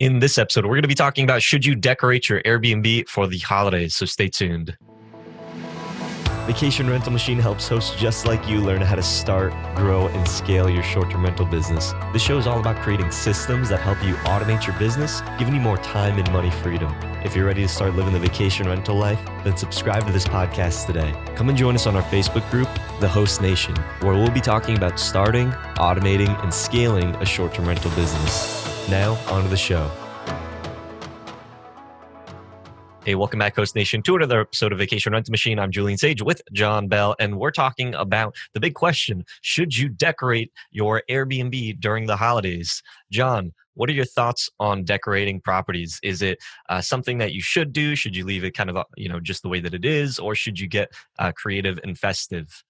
In this episode, we're going to be talking about should you decorate your Airbnb for the holidays, so stay tuned. Vacation Rental Machine helps hosts just like you learn how to start, grow, and scale your short-term rental business. This show is all about creating systems that help you automate your business, giving you more time and money freedom. If you're ready to start living the vacation rental life, then subscribe to this podcast today. Come and join us on our Facebook group, The Host Nation, where we'll be talking about starting, automating, and scaling a short-term rental business. Now, on to the show. Hey, welcome back, Host Nation, to another episode of Vacation Rental Machine. I'm Julian Sage with John Bell, and we're talking about the big question: should you decorate your Airbnb during the holidays? John, what are your thoughts on decorating properties? Is it something that you should do? Should you leave it kind of, just the way that it is, or should you get creative and festive?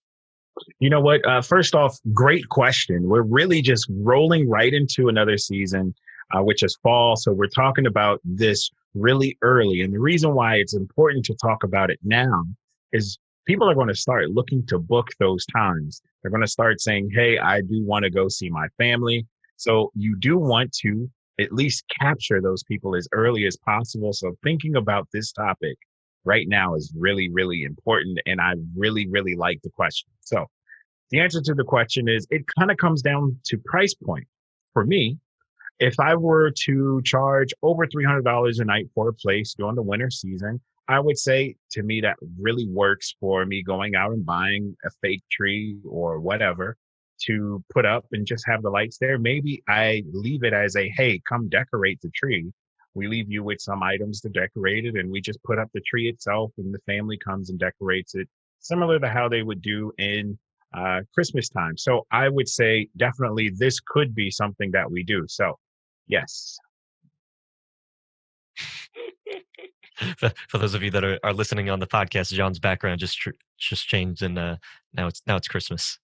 You know what? First off, great question. We're really just rolling right into another season, which is fall. So we're talking about this really early. And the reason why it's important to talk about it now is people are going to start looking to book those times. They're going to start saying, hey, I do want to go see my family. So you do want to at least capture those people as early as possible. So thinking about this topic right now is really, really important. And I really, really like the question. So the answer to the question is it kind of comes down to price point. For me, if I were to charge over $300 a night for a place during the winter season, I would say to me that really works for me going out and buying a fake tree or whatever to put up and just have the lights there. Maybe I leave it as a, hey, come decorate the tree. We leave you with some items to decorate it, and we just put up the tree itself, and the family comes and decorates it, similar to how they would do in Christmas time. So I would say definitely this could be something that we do. So yes. For those of you that are listening on the podcast, John's background just changed, and now it's Christmas.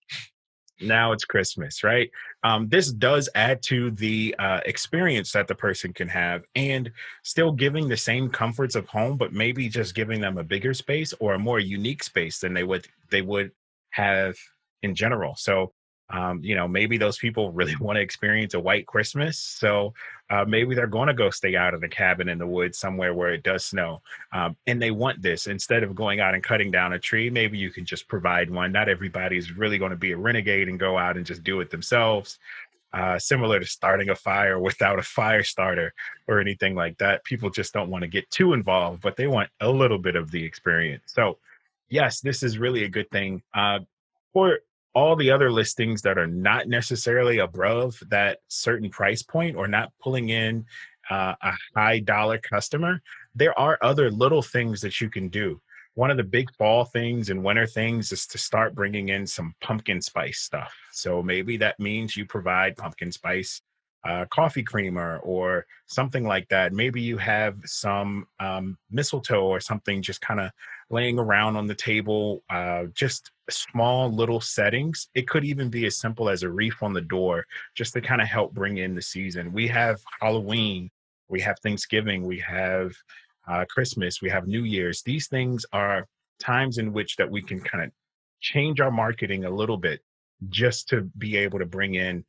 Now it's Christmas, right? This does add to the experience that the person can have, and still giving the same comforts of home, but maybe just giving them a bigger space or a more unique space than they would have in general. So maybe those people really want to experience a white Christmas. So maybe they're going to go stay out in a cabin in the woods somewhere where it does snow. And they want this instead of going out and cutting down a tree. Maybe you can just provide one. Not everybody's really going to be a renegade and go out and just do it themselves. Similar to starting a fire without a fire starter or anything like that. People just don't want to get too involved, but they want a little bit of the experience. So yes, this is really a good thing. For all the other listings that are not necessarily above that certain price point or not pulling in a high dollar customer, there are other little things that you can do. One of the big fall things and winter things is to start bringing in some pumpkin spice stuff. So maybe that means you provide pumpkin spice coffee creamer or something like that. Maybe you have some mistletoe or something just kind of laying around on the table, just small little settings. It could even be as simple as a wreath on the door just to kind of help bring in the season. We have Halloween, we have Thanksgiving, we have Christmas, we have New Year's. These things are times in which that we can kind of change our marketing a little bit just to be able to bring in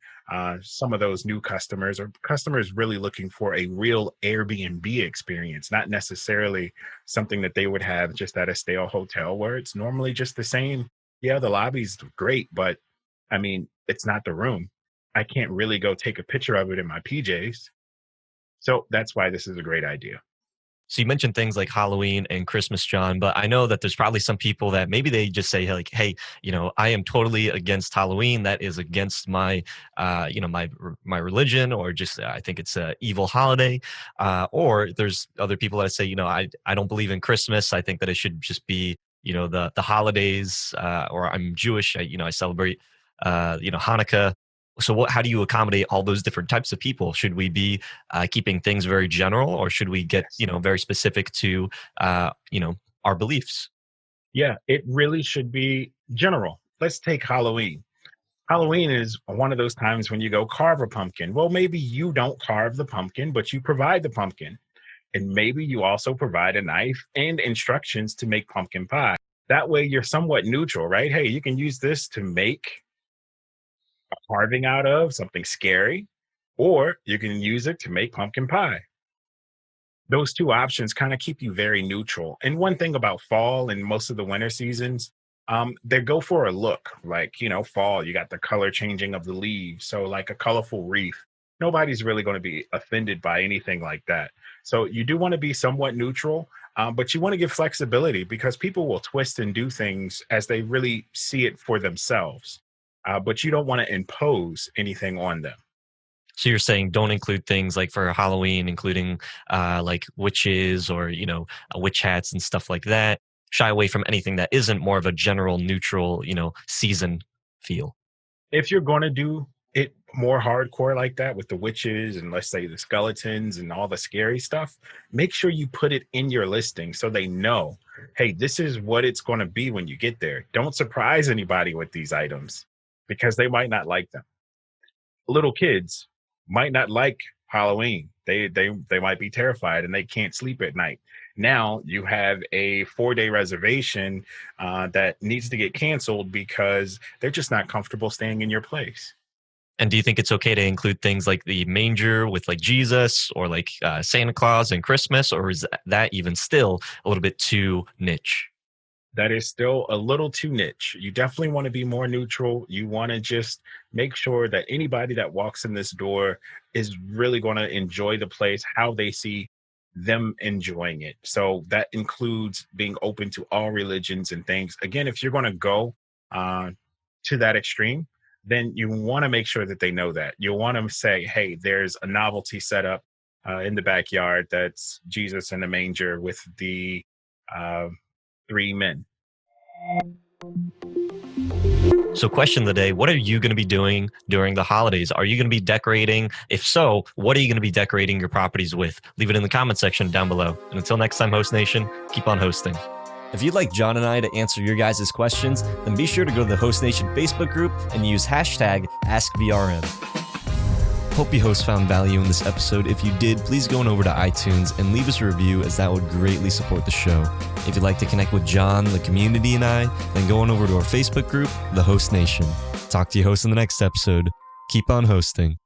some of those new customers or customers really looking for a real Airbnb experience, not necessarily something that they would have just at a stale hotel where it's normally just the same. Yeah, the lobby's great, but I mean, it's not the room. I can't really go take a picture of it in my PJs. So that's why this is a great idea. So you mentioned things like Halloween and Christmas, John, but I know that there's probably some people that maybe they just say like, hey, I am totally against Halloween. That is against my, my religion, or just I think it's an evil holiday. Or there's other people that say, I don't believe in Christmas. I think that it should just be, the holidays, or I'm Jewish. I celebrate, Hanukkah. So how do you accommodate all those different types of people? Should we be keeping things very general, or should we get, very specific to, our beliefs? Yeah, it really should be general. Let's take Halloween. Halloween is one of those times when you go carve a pumpkin. Well, maybe you don't carve the pumpkin, but you provide the pumpkin. And maybe you also provide a knife and instructions to make pumpkin pie. That way you're somewhat neutral, right? Hey, you can use this to make a carving out of something scary, or you can use it to make pumpkin pie. Those two options kind of keep you very neutral. And one thing about fall and most of the winter seasons, they go for a look. Like, fall, you got the color changing of the leaves. So, like a colorful wreath, nobody's really going to be offended by anything like that. So, you do want to be somewhat neutral, but you want to give flexibility because people will twist and do things as they really see it for themselves. But you don't want to impose anything on them. So you're saying don't include things like for Halloween, including like witches or witch hats and stuff like that. Shy away from anything that isn't more of a general neutral, season feel. If you're going to do it more hardcore like that with the witches and let's say the skeletons and all the scary stuff, make sure you put it in your listing so they know, hey, this is what it's going to be when you get there. Don't surprise anybody with these items because they might not like them. Little kids might not like Halloween. They might be terrified and they can't sleep at night. Now you have a 4-day reservation that needs to get canceled because they're just not comfortable staying in your place. And do you think it's okay to include things like the manger with like Jesus or like Santa Claus and Christmas, or is that even still a little bit too niche? That is still a little too niche. You definitely want to be more neutral. You want to just make sure that anybody that walks in this door is really going to enjoy the place how they see them enjoying it. So that includes being open to all religions and things. Again, if you're going to go uh, to that extreme, then you want to make sure that they know that. You want to say, hey, there's a novelty set up in the backyard that's Jesus in the manger with the uh, 3 men. So, question of the day: what are you going to be doing during the holidays? Are you going to be decorating? If so, what are you going to be decorating your properties with? Leave it in the comment section down below. And until next time, Host Nation, keep on hosting. If you'd like John and I to answer your guys' questions, then be sure to go to the Host Nation Facebook group and use hashtag AskVRM. Hope you hosts found value in this episode. If you did, please go on over to iTunes and leave us a review, as that would greatly support the show. If you'd like to connect with John, the community, and I, then go on over to our Facebook group, The Host Nation. Talk to you hosts in the next episode. Keep on hosting.